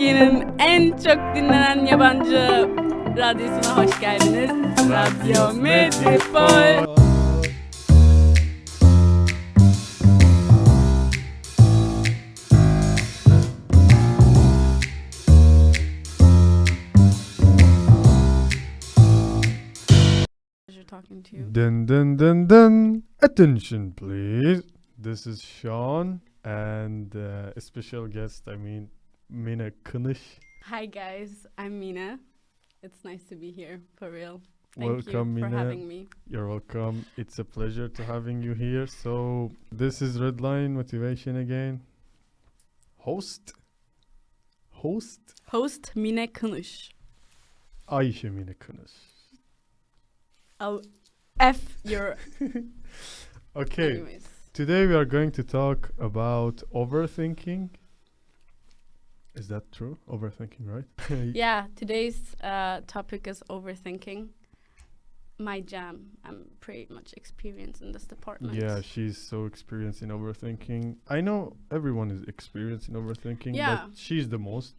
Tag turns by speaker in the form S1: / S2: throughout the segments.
S1: Türkiye'nin en çok dinlenen yabancı radyosuna hoş geldiniz. Radyo Medipol. Talking to you.
S2: Dun dun dun dun. Attention, please. This is Shahin and a special guest. Mina KInis.
S1: Hi guys, I'm Mina. It's nice to be here, for real.
S2: Welcome,
S1: you for
S2: Mina.
S1: having me.
S2: You're welcome. It's a pleasure to having you here. So this is Redline Motivation again. Host
S1: Mina KInis.
S2: Ayşe Mina KInis.
S1: I'll F your...
S2: Okay.
S1: Anyways.
S2: Today we are going to talk about overthinking. Is that true? Overthinking, right?
S1: Yeah, today's topic is overthinking. My jam. I'm pretty much experienced in this department.
S2: Yeah, she's so experienced in overthinking. I know everyone is experienced in overthinking,
S1: Yeah.
S2: but she's the most,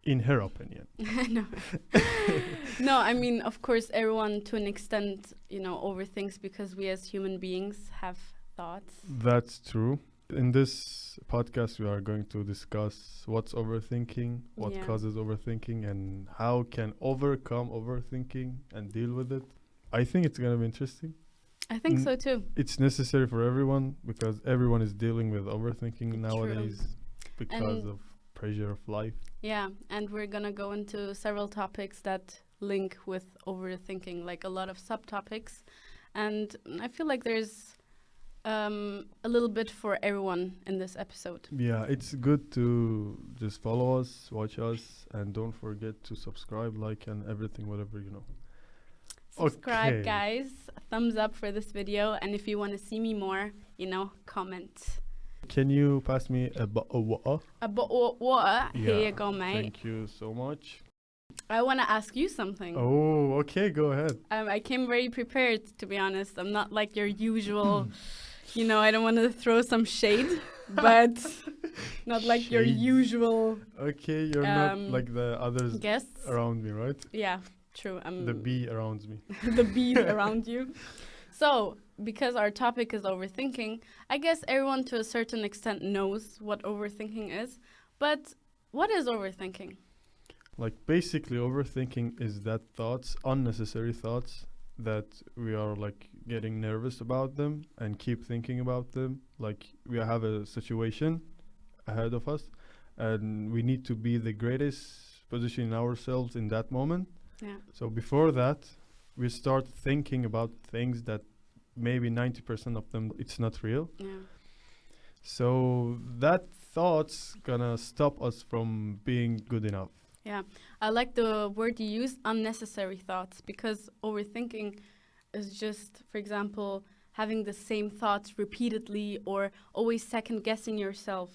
S2: in her opinion.
S1: No. No, I mean, of course, everyone to an extent, overthinks because we as human beings have thoughts.
S2: That's true. In this podcast, we are going to discuss what's overthinking, what
S1: Yeah.
S2: causes overthinking, and how can overcome overthinking and deal with it. I think it's going to be interesting.
S1: I think so too.
S2: It's necessary for everyone because everyone is dealing with overthinking
S1: True.
S2: nowadays because
S1: And
S2: of pressure of life.
S1: Yeah, and we're gonna go into several topics that link with overthinking, like a lot of subtopics. And I feel like there's a little bit for everyone in this episode.
S2: Yeah, it's good to just follow us, watch us, and don't forget to subscribe, like, and everything, whatever,
S1: Subscribe,
S2: Okay.
S1: guys. Thumbs up for this video. And if you want to see me more, comment.
S2: Can you pass me a water?
S1: Water. Here you go, mate.
S2: Thank you so much.
S1: I want to ask you something.
S2: Oh, okay, go ahead.
S1: I came very prepared, to be honest. I'm not like your usual, I don't want to throw some shade, but not like your
S2: Shades.
S1: usual
S2: Okay, you're not like the others
S1: guests.
S2: around me, right?
S1: Yeah, true.
S2: The bee around me.
S1: The bees around you. So, because our topic is overthinking, I guess everyone to a certain extent knows what overthinking is. But what is overthinking?
S2: Like, basically, overthinking is that thoughts, unnecessary thoughts, that we are like getting nervous about them and keep thinking about them. Like, we have a situation ahead of us and we need to be the greatest position in ourselves in that moment.
S1: Yeah.
S2: So before that, we start thinking about things that maybe 90% of them, it's not real.
S1: Yeah.
S2: So that thought's gonna stop us from being good enough.
S1: Yeah. I like the word you use, unnecessary thoughts, because overthinking is just, for example, having the same thoughts repeatedly or always second guessing yourself,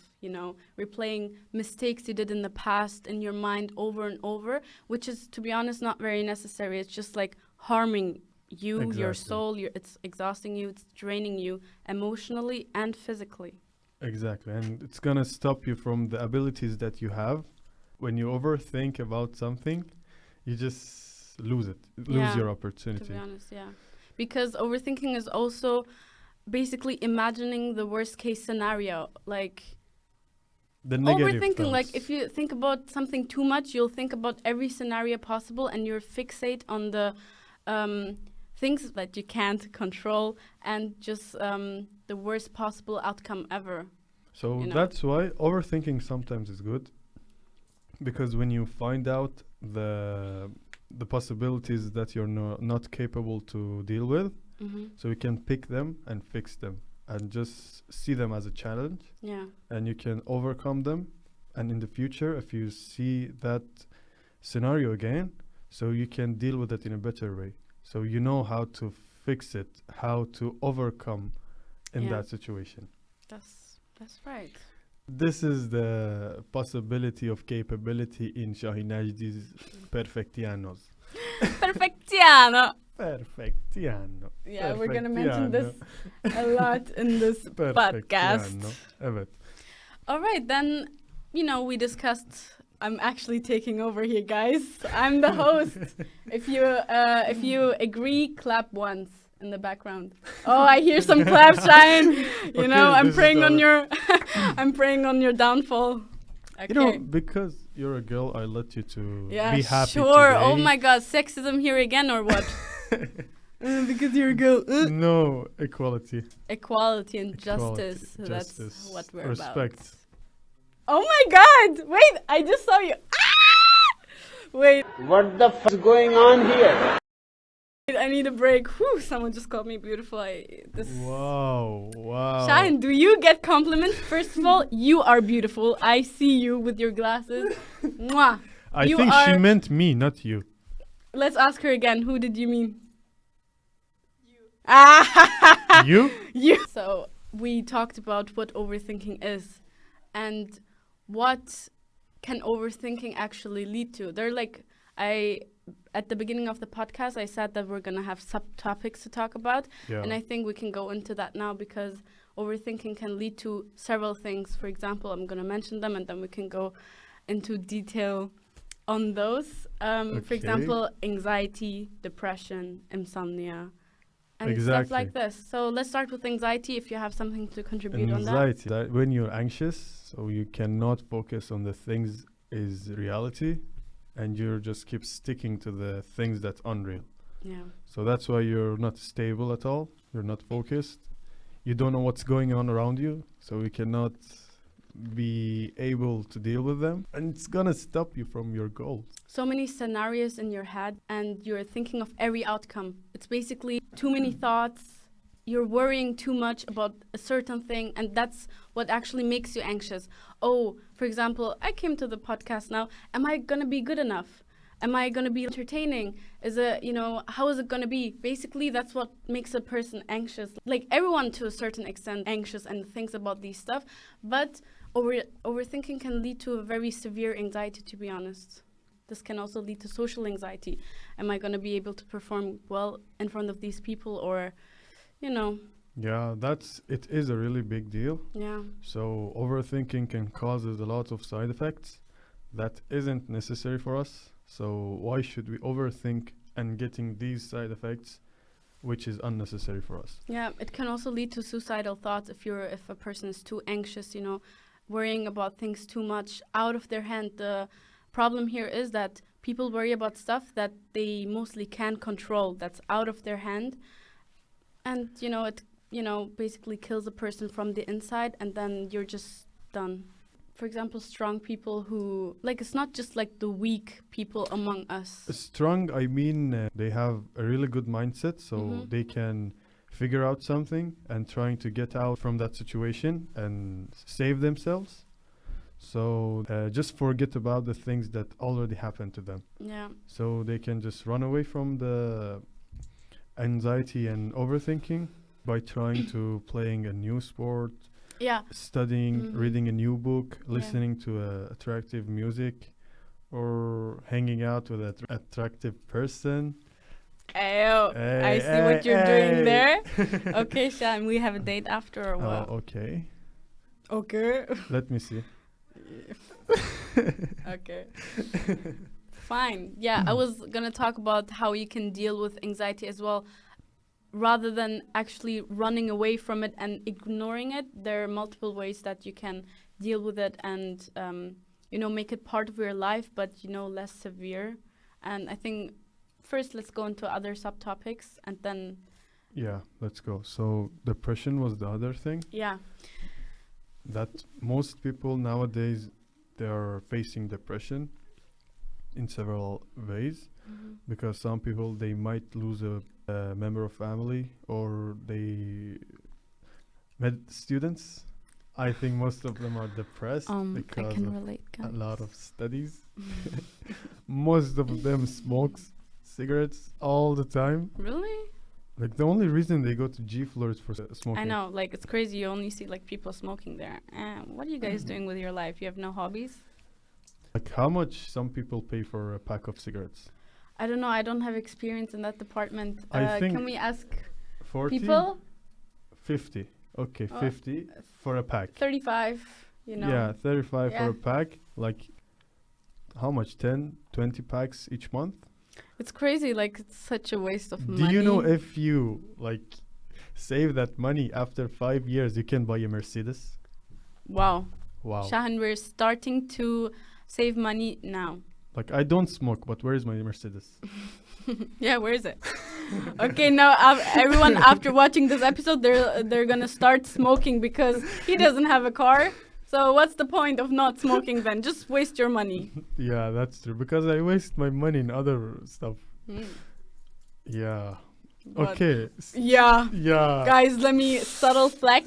S1: replaying mistakes you did in the past in your mind over and over, which is, to be honest, not very necessary. It's just like harming you, your
S2: Exactly.
S1: soul, it's exhausting you, it's draining you emotionally and physically.
S2: Exactly, and it's gonna stop you from the abilities that you have. When you overthink about something, you just lose it, lose your
S1: To
S2: opportunity.
S1: be honest, yeah. Because overthinking is also basically imagining the worst case scenario. Like,
S2: The negative
S1: overthinking, like
S2: thoughts.
S1: if you think about something too much, you'll think about every scenario possible and you're fixate on the things that you can't control and just the worst possible outcome ever.
S2: So that's why overthinking sometimes is good, because when you find out the possibilities that you're not capable to deal with, so you can pick them and fix them and just see them as a challenge.
S1: Yeah.
S2: And you can overcome them, and in the future if you see that scenario again, so you can deal with it in a better way, so you know how to fix it, how to overcome in that situation.
S1: That's right.
S2: This is the possibility of capability in Shahin Najdi's Perfectianos.
S1: Perfectiano.
S2: Perfectiano.
S1: Yeah, we're gonna mention this a lot in this podcast.
S2: Evet.
S1: All right, then, we discussed I'm actually taking over here, guys. I'm the host. If you agree, clap once in the background. Oh, I hear some claps, Shahin. You know, I'm praying on your I'm praying on your downfall. Okay.
S2: You know, because you're a girl, I let you to be happy
S1: sure.
S2: today.
S1: Oh my God, sexism here again or what? Because you're a girl.
S2: No, equality.
S1: Equality and justice.
S2: Justice.
S1: That's what we're
S2: Respect.
S1: about. Oh my God! Wait, I just saw you. Ah! Wait,
S3: What the f is going on here?
S1: I need a break. Whew, someone just called me beautiful.
S2: Wow.
S1: Shahin, do you get compliments? First of all, you are beautiful. I see you with your glasses. Mwah.
S2: I think she meant me, not you.
S1: Let's ask her again. Who did you mean? You. You? So, we talked about what overthinking is and what can overthinking actually lead to. At the beginning of the podcast, I said that we're going to have subtopics to talk about.
S2: Yeah.
S1: And I think we can go into that now because overthinking can lead to several things. For example, I'm going to mention them and then we can go into detail on those. For example, anxiety, depression, insomnia, and stuff like this. So let's start with anxiety if you have something to contribute on that.
S2: Anxiety, when you're anxious, so you cannot focus on the things is reality and you just keep sticking to the things that's unreal.
S1: Yeah.
S2: So that's why you're not stable at all. You're not focused. You don't know what's going on around you. So you cannot be able to deal with them. And it's going to stop you from your goals.
S1: So many scenarios in your head and you're thinking of every outcome. It's basically too many thoughts. You're worrying too much about a certain thing, and that's what actually makes you anxious. Oh, for example, I came to the podcast now. Am I going to be good enough? Am I going to be entertaining? How is it going to be? Basically, that's what makes a person anxious. Like everyone to a certain extent anxious and thinks about these stuff, but overthinking can lead to a very severe anxiety, to be honest. This can also lead to social anxiety. Am I going to be able to perform well in front of these people or...
S2: Yeah, it is a really big deal.
S1: Yeah.
S2: So overthinking can cause a lot of side effects that isn't necessary for us. So why should we overthink and getting these side effects, which is unnecessary for us?
S1: Yeah, it can also lead to suicidal thoughts if a person is too anxious, worrying about things too much out of their hand. The problem here is that people worry about stuff that they mostly can't control, that's out of their hand. And, it basically kills a person from the inside and then you're just done. For example, strong people who, it's not just the weak people among us.
S2: Strong, I mean, they have a really good mindset, so they can figure out something and trying to get out from that situation and save themselves. So just forget about the things that already happened to them.
S1: Yeah.
S2: So they can just run away from the anxiety and overthinking by trying to playing a new sport, studying, reading a new book, listening to attractive music, or hanging out with an attractive person.
S1: I see what you're doing there. Okay, Shahin, we have a date after or what?
S2: Okay.
S1: Okay.
S2: Let me see.
S1: Okay. Fine. Yeah, I was going to talk about how you can deal with anxiety as well. Rather than actually running away from it and ignoring it, there are multiple ways that you can deal with it and, make it part of your life, but, less severe. And I think first let's go into other subtopics and then...
S2: Yeah, let's go. So depression was the other thing.
S1: Yeah.
S2: That most people nowadays, they are facing depression in several ways because some people, they might lose a member of family or students. I think most of them are depressed because
S1: I can
S2: of
S1: relate, guys.
S2: a lot of studies. Most of them smokes cigarettes all the time.
S1: Really?
S2: The only reason they go to G floor is for smoking.
S1: I know, it's crazy. You only see people smoking there. What are you guys doing with your life? You have no hobbies?
S2: How much some people pay for a pack of cigarettes?
S1: I don't know. I don't have experience in that department.
S2: I think
S1: can we ask
S2: 40?
S1: people?
S2: 50. Okay, 50 for a pack.
S1: 35,
S2: Yeah, 35 for a pack. how much, 10, 20 packs each month?
S1: It's crazy. Like, it's such a waste of money.
S2: Do you know if you like save that money after 5 years, you can buy a Mercedes?
S1: Wow.
S2: Wow.
S1: Shahin, we're starting to save money now.
S2: Like, I don't smoke, but where is my Mercedes?
S1: Yeah, where is it? Okay, now everyone after watching this episode, they're gonna start smoking because he doesn't have a car. So what's the point of not smoking then? Just waste your money.
S2: Yeah, that's true. Because I waste my money in other stuff.
S1: Mm.
S2: Yeah.
S1: But
S2: Okay.
S1: yeah.
S2: Yeah.
S1: Guys, let me subtle flex.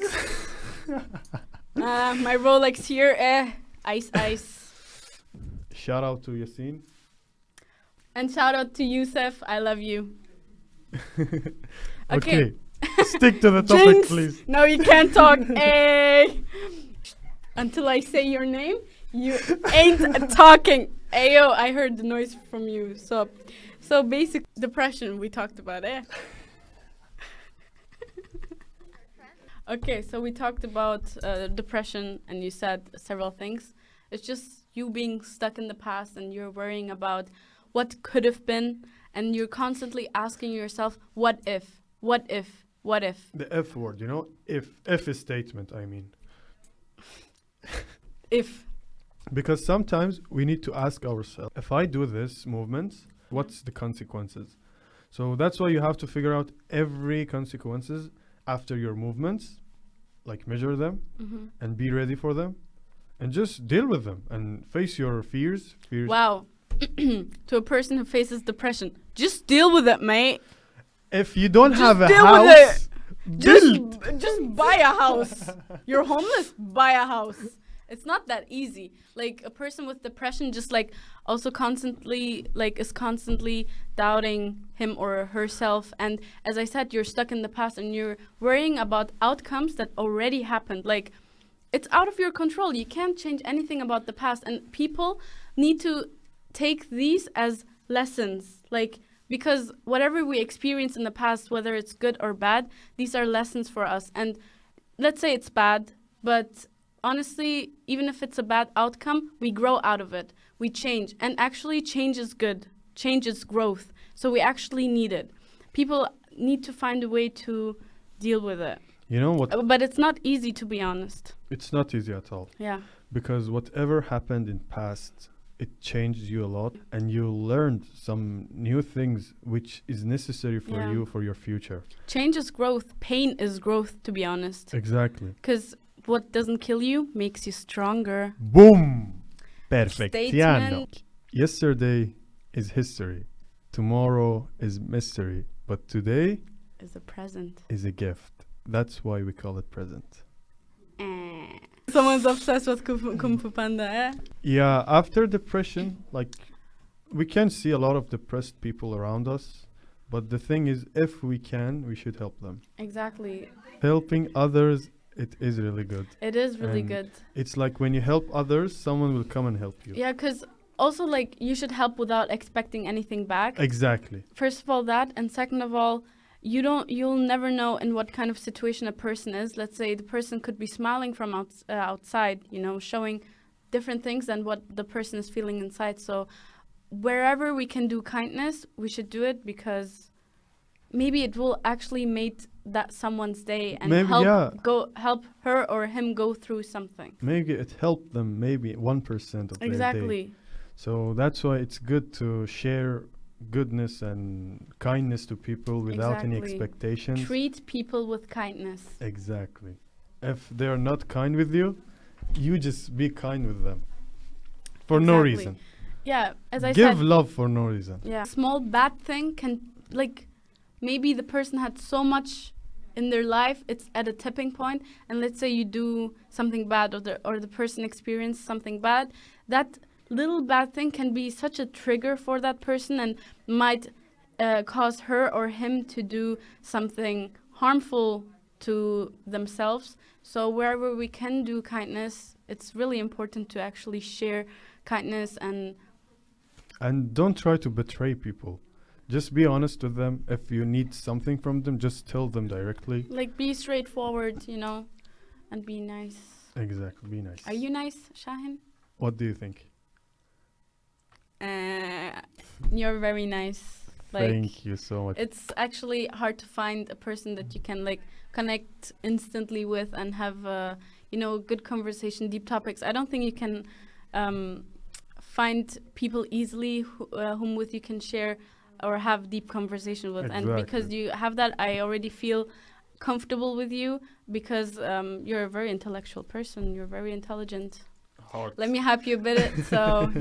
S1: My Rolex here. Ice, ice.
S2: Shout out to Yassine.
S1: And shout out to Youssef. I love you.
S2: Okay. Stick to the topic,
S1: Jinx.
S2: please.
S1: No, you can't talk. Hey. Until I say your name, you ain't talking. Ayo, I heard the noise from you. So basic depression we talked about, Okay, so we talked about depression, and you said several things. It's just you being stuck in the past, and you're worrying about what could have been, and you're constantly asking yourself, what if? What if? What if?
S2: The F word, you know? If is statement, I mean.
S1: If.
S2: Because sometimes we need to ask ourselves, if I do this movement, what's the consequences? So that's why you have to figure out every consequences after your movements, like measure them and be ready for them and just deal with them and face your fears.
S1: Wow. To a person who faces depression, just deal with it, mate.
S2: If you don't
S1: Just
S2: have a
S1: deal with
S2: house, build.
S1: Just buy a house. You're homeless, buy a house. It's not that easy. Like, a person with depression just like also constantly like is constantly doubting him or herself, and as I said, you're stuck in the past and you're worrying about outcomes that already happened. Like, it's out of your control. You can't change anything about the past, and people need to take these as lessons, like, because whatever we experience in the past, whether it's good or bad, these are lessons for us. And let's say it's bad, but honestly, even if it's a bad outcome, we grow out of it. We change. And actually, change is good. Change is growth. So we actually need it. People need to find a way to deal with it.
S2: You know what?
S1: But it's not easy, to be honest.
S2: It's not easy at all.
S1: Yeah.
S2: Because whatever happened in past, it changed you a lot, and you learned some new things which is necessary for you for your future.
S1: Change is growth. Pain is growth, to be honest.
S2: Exactly.
S1: Because what doesn't kill you makes you stronger.
S2: Boom! Perfectiano.
S1: Statement.
S2: Yesterday is history. Tomorrow is mystery. But today
S1: Is a present.
S2: is a gift. That's why we call it present.
S1: Someone's obsessed with Kung Fu Panda,
S2: Yeah, after depression, like, we can see a lot of depressed people around us. But the thing is, if we can, we should help them.
S1: Exactly.
S2: Helping others, it is really good.
S1: It is really
S2: And
S1: good.
S2: It's like when you help others, someone will come and help you.
S1: Yeah, because also, like, you should help without expecting anything back.
S2: Exactly.
S1: First of all, that, and second of all, you'll never know in what kind of situation a person is. Let's say the person could be smiling from outside, you know, showing different things than what the person is feeling inside. So wherever we can do kindness, we should do it, because maybe it will actually make that someone's day and
S2: Maybe,
S1: help her or him go through something.
S2: Maybe it helped them, maybe 1% of their day.
S1: Exactly.
S2: So that's why it's good to share goodness and kindness to people without any
S1: Exactly.
S2: expectations.
S1: Treat people with kindness.
S2: Exactly. If they're not kind with you, you just be kind with them. For no
S1: Exactly.
S2: reason.
S1: Yeah, as I
S2: Give
S1: said.
S2: love for no reason.
S1: Yeah. Small bad thing can, like, maybe the person had so much in their life, it's at a tipping point, and let's say you do something bad, or the person experienced something bad, that little bad thing can be such a trigger for that person and might cause her or him to do something harmful to themselves. So wherever we can do kindness, it's really important to actually share kindness.
S2: And don't try to betray people. Just be honest with them. If you need something from them, just tell them directly.
S1: Like, be straightforward, you know, and be nice.
S2: Exactly, be nice.
S1: Are you nice, Shahin?
S2: What do you think?
S1: You're very nice. Like,
S2: Thank you so much.
S1: it's actually hard to find a person that you can like connect instantly with and have good conversation, deep topics. I don't think you can find people easily whom with you can share or have deep conversation with. And because
S2: Exactly.
S1: you have that, I already feel comfortable with you because you're a very intellectual person. You're very intelligent. Let me hype you a bit. So,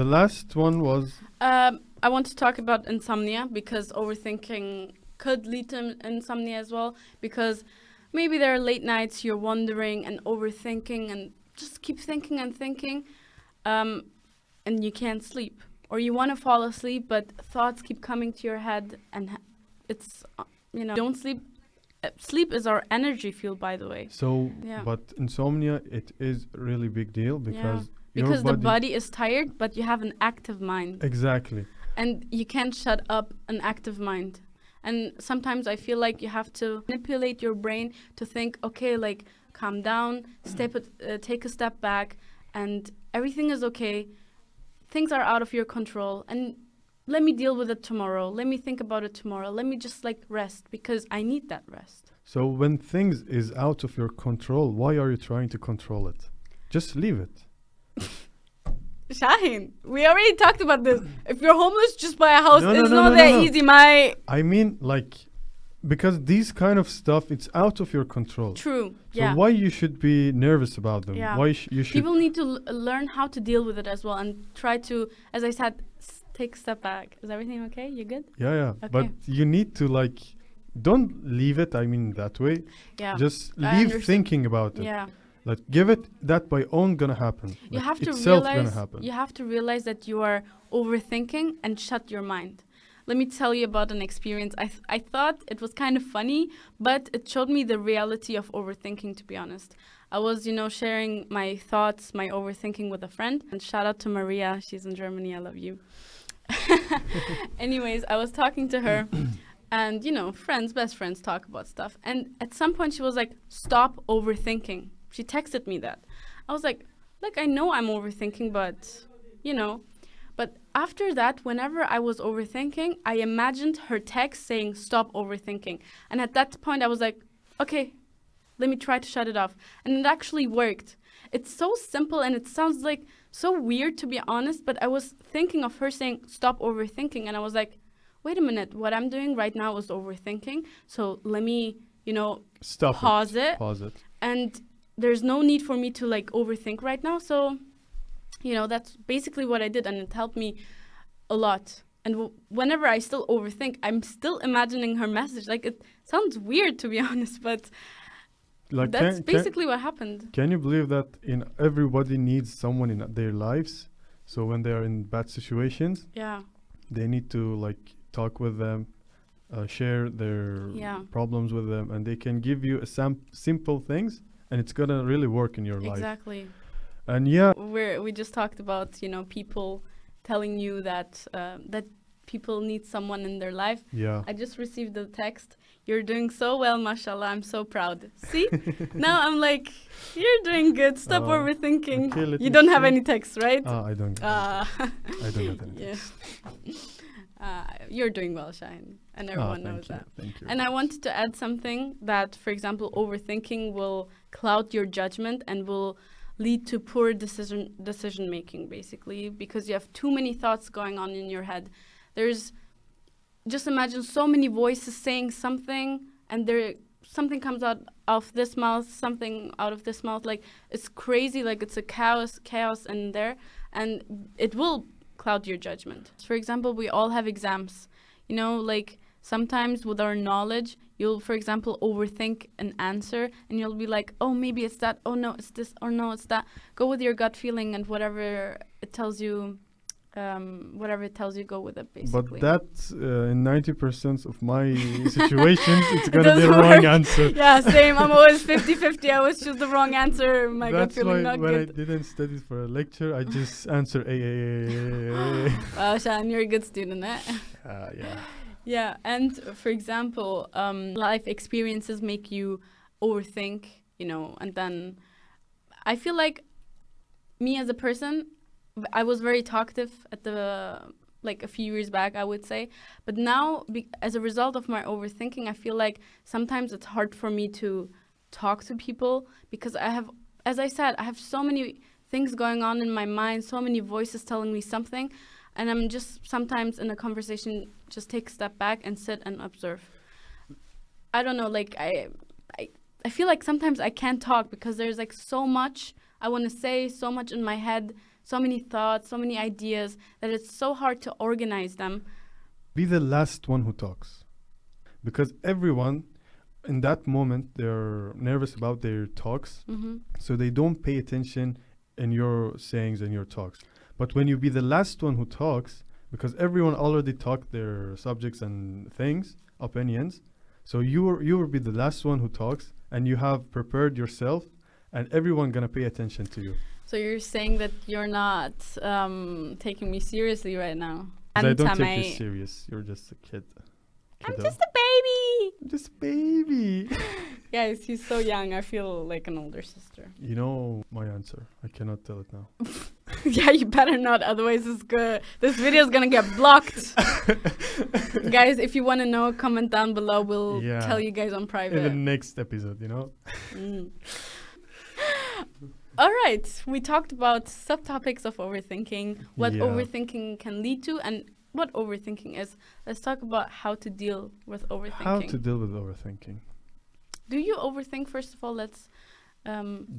S2: The last one was
S1: I want to talk about insomnia because overthinking could lead to insomnia as well. Because maybe there are late nights you're wondering and overthinking and just keep thinking and thinking, and you can't sleep. Or you want to fall asleep, but thoughts keep coming to your head, and it's don't sleep. Sleep is our energy fuel, by the way.
S2: so,
S1: Yeah.
S2: but insomnia, it is really big deal because
S1: Because
S2: your
S1: the body is tired, but you have an active mind.
S2: Exactly.
S1: And you can't shut up an active mind. And sometimes I feel like you have to manipulate your brain to think, okay, like calm down, take a step back, and everything is okay. Things are out of your control, and let me deal with it tomorrow. Let me think about it tomorrow. Let me just like rest because I need that rest.
S2: So when things is out of your control, why are you trying to control it? Just leave it.
S1: Shahin, we already talked about this. If you're homeless, just buy a house.
S2: No, no,
S1: It's
S2: no,
S1: not
S2: no,
S1: that
S2: no, no.
S1: easy,
S2: I mean, like, because these kind of stuff, it's out of your control.
S1: True.
S2: So
S1: Yeah.
S2: why you should be nervous about them?
S1: Yeah.
S2: Why you should?
S1: People need to learn how to deal with it as well and try to, as I said, take a step back. Is everything okay? You good?
S2: Yeah.
S1: Okay.
S2: But you need to like, don't leave it. I mean that way.
S1: Yeah.
S2: Just
S1: I
S2: leave
S1: understand.
S2: thinking about it.
S1: Yeah.
S2: Like, give it that by own gonna happen.
S1: You
S2: Like,
S1: have to
S2: itself
S1: realize.
S2: gonna happen.
S1: You have to realize that you are overthinking and shut your mind. Let me tell you about an experience. I thought it was kind of funny, but it showed me the reality of overthinking, to be honest. I was, sharing my thoughts, my overthinking with a friend. And shout out to Maria. She's in Germany. I love you. Anyways, I was talking to her. And, best friends talk about stuff. And at some point she was like, stop overthinking. She texted me that. I was like, I know I'm overthinking, but, But after that, whenever I was overthinking, I imagined her text saying, stop overthinking. And at that point, I was like, okay, let me try to shut it off. And it actually worked. It's so simple and it sounds like so weird, to be honest, but I was thinking of her saying, stop overthinking. And I was like, wait a minute, what I'm doing right now is overthinking. So let me,
S2: Stop
S1: pause
S2: it.
S1: it.
S2: Pause it.
S1: And there's no need for me to like overthink right now. So, that's basically what I did. And it helped me a lot. And whenever I still overthink, I'm still imagining her message. Like, it sounds weird, to be honest, but
S2: Like,
S1: that's basically what happened.
S2: Can you believe that everybody needs someone in their lives? So when they are in bad situations,
S1: Yeah.
S2: they need to like talk with them, share their problems with them, and they can give you simple things, and it's gonna really work in your life.
S1: Exactly.
S2: And yeah,
S1: We just talked about people telling you that that people need someone in their life.
S2: yeah.
S1: I just received the text. You're doing so well, mashallah. I'm so proud. See? Now I'm like, you're doing good. Stop overthinking.
S2: Okay, let
S1: You
S2: me
S1: don't have
S2: see.
S1: any texts, right?
S2: I don't. Get I don't get any.
S1: Yeah.
S2: text.
S1: You're doing well, Shahin. And everyone knows
S2: Thank you.
S1: that.
S2: Thank you.
S1: And I wanted to add something that, for example, overthinking will cloud your judgment and will lead to poor decision making, basically, because you have too many thoughts going on in your head. Just imagine so many voices saying something, and something comes out of this mouth, something out of this mouth. Like, it's crazy, like it's a chaos in there, and it will cloud your judgment. For example, we all have exams. Like sometimes with our knowledge, you'll, for example, overthink an answer, and you'll be like, oh, maybe it's that, oh no, it's this, or no, it's that. Go with your gut feeling, and whatever it tells you, go with it, basically.
S2: But that, in 90% of my situations, it's gonna be a
S1: doesn't
S2: wrong
S1: work.
S2: answer.
S1: Yeah, same. I'm always 50-50. I always choose the wrong answer. My gut
S2: That's
S1: feeling
S2: why
S1: not
S2: when
S1: good.
S2: I didn't study for a lecture, I just answer A.
S1: Wow, Shahin, you're a good student, eh?
S2: Yeah.
S1: Yeah, and for example, life experiences make you overthink, and then I feel like me as a person, I was very talkative at the like a few years back, I would say. But now, as a result of my overthinking, I feel like sometimes it's hard for me to talk to people because I have, as I said, I have so many things going on in my mind, so many voices telling me something, and I'm just sometimes in a conversation just take a step back and sit and observe. I don't know, like I feel like sometimes I can't talk because there's like so much I want to say, so much in my head, so many thoughts, so many ideas that it's so hard to organize them.
S2: Be the last one who talks. Because everyone in that moment, they're nervous about their talks. So they don't pay attention in your sayings and your talks. But when you be the last one who talks, because everyone already talked their subjects and things, opinions, so you will be the last one who talks, and you have prepared yourself, and everyone gonna pay attention to you.
S1: So you're saying that you're not taking me seriously right now.
S2: 'Cause I don't take you serious. You're just a kid.
S1: I'm just a baby.
S2: I'm just a baby.
S1: Guys, he's so young. I feel like an older sister.
S2: You know my answer. I cannot tell it now.
S1: Yeah, you better not. Otherwise, this video is gonna get blocked. Guys, if you want to know, comment down below. We'll tell you guys on private.
S2: In the next episode, you know?
S1: All right. We talked about subtopics of overthinking, what overthinking can lead to, and what overthinking is. Let's talk about how to deal with overthinking.
S2: How to deal with overthinking.
S1: Do you overthink, first of all? Let's...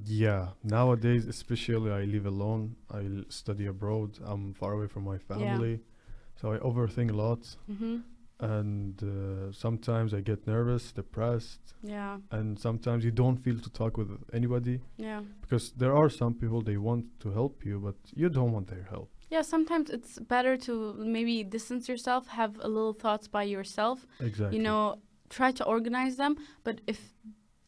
S2: Yeah. Nowadays, especially, I live alone. I study abroad. I'm far away from my family. So I overthink a lot. And sometimes I get nervous, depressed.
S1: Yeah.
S2: And sometimes you don't feel to talk with anybody.
S1: Yeah.
S2: Because there are some people, they want to help you, but you don't want their help.
S1: Yeah, sometimes it's better to maybe distance yourself, have a little thoughts by yourself.
S2: Exactly.
S1: You know, try to organize them. But if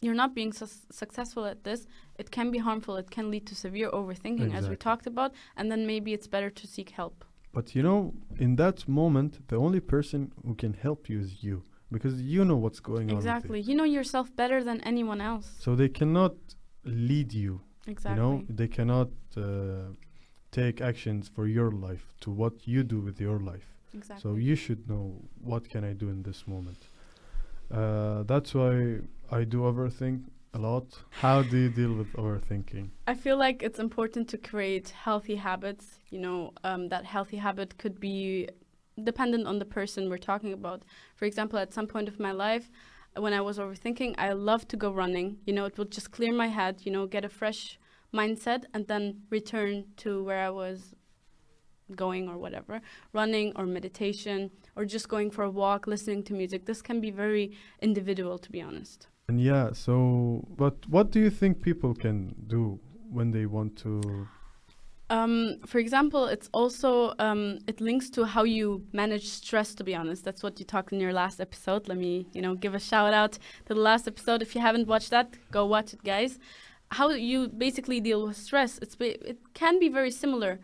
S1: you're not being successful at this, it can be harmful. It can lead to severe overthinking, as we talked about. And then maybe it's better to seek help.
S2: But you know, in that moment, the only person who can help you is you. Because you know what's going on.
S1: Exactly. You know yourself better than anyone else.
S2: So they cannot lead you.
S1: Exactly.
S2: You know, they cannot take actions for your life to what you do with your life.
S1: Exactly.
S2: So you should know, what can I do in this moment? That's why I do overthink a lot. How do you deal with overthinking?
S1: I feel like it's important to create healthy habits. You know, that healthy habit could be dependent on the person we're talking about. For example, at some point of my life, when I was overthinking, I loved to go running. You know, it would just clear my head, you know, get a fresh mindset, and then return to where I was going or whatever, running or meditation or just going for a walk, listening to music. This can be very individual, to be honest.
S2: And yeah, so, but what do you think people can do when they want to?
S1: For example, it's also, it links to how you manage stress, to be honest. That's what you talked in your last episode. Let me, you know, give a shout out to the last episode. If you haven't watched that, go watch it, guys. How you basically deal with stress. It can be very similar.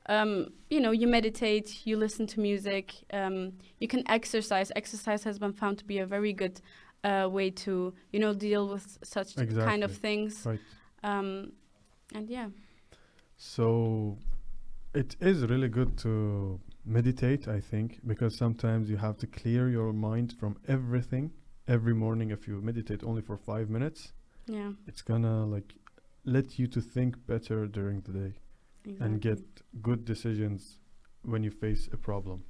S1: You know, you meditate, you listen to music, you can exercise. Exercise has been found to be a very good way to, you know, deal with such kind of things.
S2: Right.
S1: And yeah.
S2: So it is really good to meditate, I think, because sometimes you have to clear your mind from everything. Every morning, if you meditate only for 5 minutes, it's gonna like let you to think better during the day. Exactly. And get good decisions when you face a problem.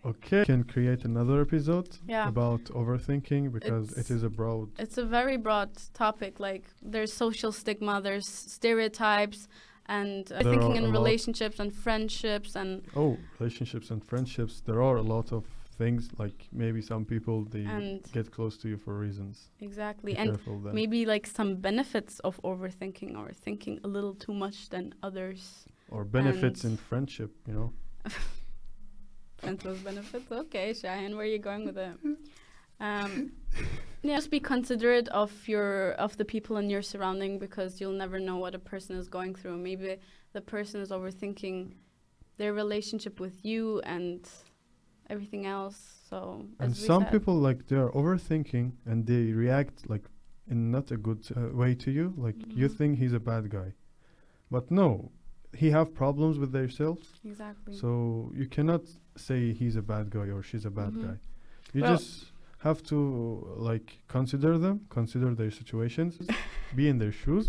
S2: Okay, can create another episode about overthinking, because it is a broad. It's
S1: a very broad topic. Like there's social stigma, there's stereotypes, and thinking in relationships and friendships and.
S2: Oh, relationships and friendships. There are a lot of things, like maybe some people they get close to you for reasons.
S1: Exactly.
S2: Be
S1: and
S2: careful then.
S1: Maybe like some benefits of overthinking or thinking a little too much than others.
S2: Or benefits in friendship, you know.
S1: Friends with benefits. Okay, Shahin, where are you going with it? Just be considerate of the people in your surrounding, because you'll never know what a person is going through. Maybe the person is overthinking their relationship with you and everything else. So
S2: and some people, like, they are overthinking and they react like in not a good way to you. Like you think he's a bad guy, but no, he have problems with themselves.
S1: Exactly.
S2: So you cannot say he's a bad guy or she's a bad
S1: Mhm.
S2: guy. You
S1: Well-
S2: just have to like consider them, consider their situations, be in their shoes,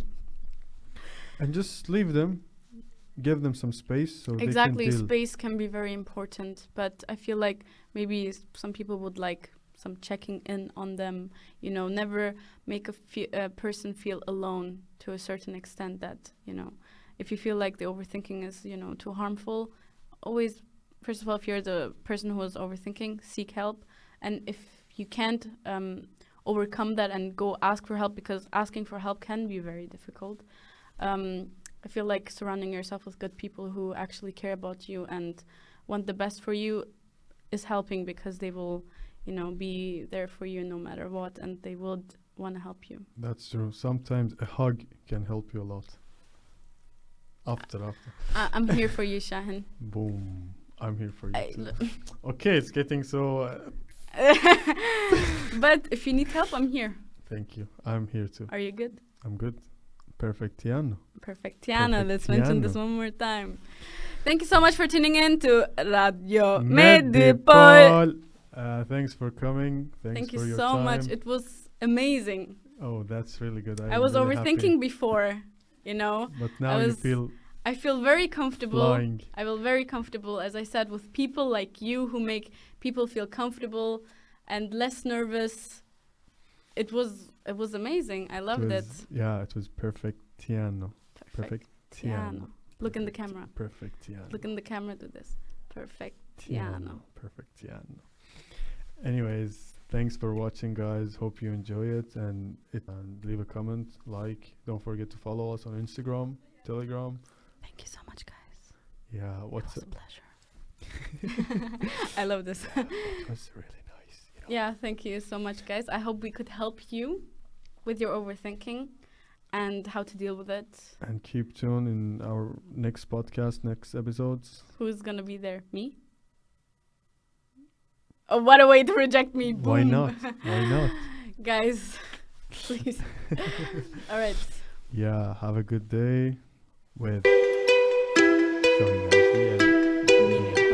S2: and just leave them, give them some space so
S1: Exactly,
S2: they can deal.
S1: space can be very important, but I feel like maybe some people would like some checking in on them. You know, never make a person feel alone to a certain extent. That, you know, if you feel like the overthinking is, you know, too harmful, always, first of all, if you're the person who is overthinking, seek help, and if you can't overcome that and go ask for help, because asking for help can be very difficult. I feel like surrounding yourself with good people who actually care about you and want the best for you is helping, because they will, you know, be there for you no matter what, and they would want to help you.
S2: That's true. Sometimes a hug can help you a lot. After.
S1: I'm here for you, Shahin.
S2: Boom. I'm here for you
S1: I
S2: too. Okay, it's getting so...
S1: But if you need help, I'm here.
S2: thank you. I'm here too.
S1: Are you good?
S2: I'm good. Perfectiano.
S1: Perfectiano. Let's mention this
S2: Perfectiano.
S1: one more time. Thank you so much for tuning in to Radio
S2: Medipol.
S1: Medipol.
S2: Thanks for coming.
S1: Thank
S2: for
S1: you
S2: your
S1: so
S2: time.
S1: much. It was amazing.
S2: Oh, that's really good.
S1: I was
S2: really
S1: overthinking
S2: happy.
S1: before, you know.
S2: But now you feel
S1: I feel very comfortable.
S2: flying.
S1: I feel very comfortable, as I said, with people like you who make people feel comfortable and less nervous. It was amazing. I loved it.
S2: Yeah, it was perfectiano. Perfectiano.
S1: Look in the camera.
S2: Perfectiano.
S1: Look in the camera. Do this. Perfectiano.
S2: Perfectiano. Anyways, thanks for watching, guys. Hope you enjoy it, and leave a comment, like. Don't forget to follow us on Instagram, Telegram.
S1: Thank you so much, guys.
S2: Yeah,
S1: It
S2: what's
S1: was
S2: it?
S1: a pleasure. I love this.
S2: It was really nice. You know?
S1: Yeah, thank you so much, guys. I hope we could help you with your overthinking and how to deal with it.
S2: And keep tuned in our next podcast, next episodes.
S1: Who's gonna be there? Me? Oh, what a way to reject me.
S2: Why
S1: Boom.
S2: not? Why not?
S1: Guys, please. All right.
S2: Yeah, have a good day with Shahin, Najdi, and
S1: Me.